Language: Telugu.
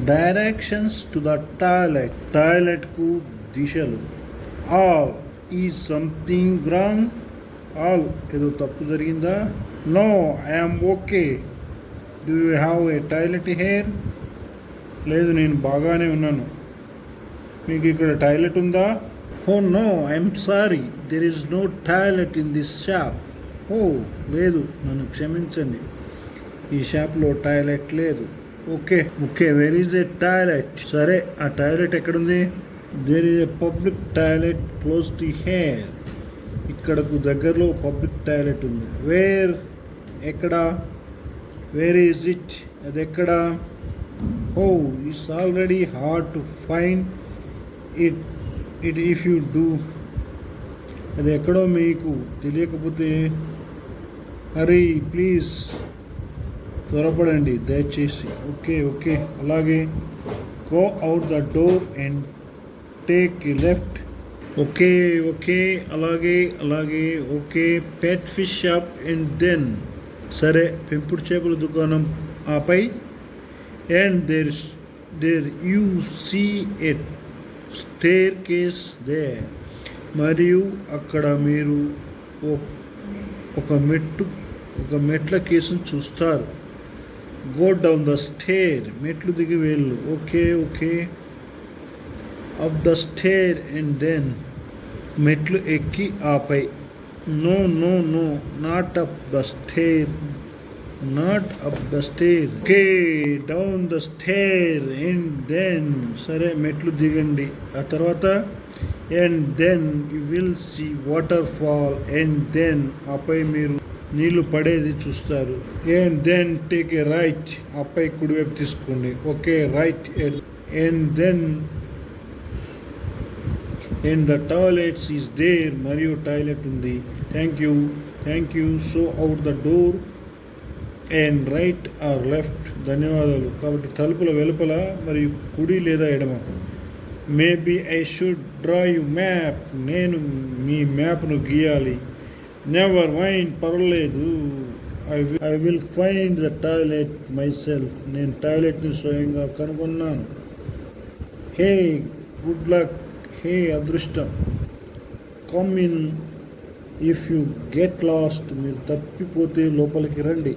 డైరెక్షన్స్ టు ద టాయిలెట్, టాయిలెట్కు దిశలు. All is something wrong, all ఏదో తప్పు జరిగిందా? No, I'm okay. Do you have a toilet here? లేదు, నేను బాగానే ఉన్నాను. మీకు ఇక్కడ టాయిలెట్ ఉందా? Oh no, I'm sorry, there is no toilet in this shop. ఓ లేదు, నన్ను క్షమించండి, ఈ షాప్లో టాయిలెట్ లేదు. Okay okay, where is a toilet? సరే, ఆ టాయిలెట్ ఎక్కడుంది? There is a public toilet close to here. ఇక్కడకు దగ్గరలో పబ్లిక్ టాయిలెట్ ఉంది. వేర్? ఎక్కడ? Where is it? అది ఎక్కడ? Oh, it's already hard to find it if you do. అది ఎక్కడో మీకు తెలియకపోతే హరీ ప్లీజ్, త్వరపడండి దయచేసి. ఓకే ఓకే, అలాగే. Go out the door and take a left. Okay okay, అలాగే అలాగే. Okay, pet fish shop and then. సరే, పెంపుడు చేపల దుకాణం ఆపై. And there you see a staircase there. మరియు అక్కడ మీరు ఒక మెట్ల కేసును చూస్తారు. గో డౌన్ ద స్టేర్, మెట్లు దిగి వెళ్ళు. Okay okay, up the stair and then, మెట్లు ఎక్కి ఆపై. No no no, not up the stair, not up the stair. Okay, down the stair and then. సరే, మెట్లు దిగండి. ఆ తర్వాత and then you will see waterfall. And then, ఆపై మీరు నీళ్లు పడేది చూస్తారు. And then take a right, ఆపై కుడివైపు తీసుకోండి. Okay, right. And then and the toilets is there, మరియు టాయిలెట్ ఉంది. Thank you. So out the door and right are left. ధన్యవాదాలు. కాబట్టి తలుపుల వెలుపల మరియు కుడి లేదా ఎడమ. Maybe I should draw you map. నేను మీ మ్యాప్ను గీయాలి. నెవర్ మైండ్, పర్వాలేదు. I will find the toilet my self. నేను టాయిలెట్ని స్వయంగా కనుగొన్నాను. హే గుడ్ లక్, హే అదృష్టం. Come in if you get lost. మీరు తప్పిపోతే లోపలికి రండి.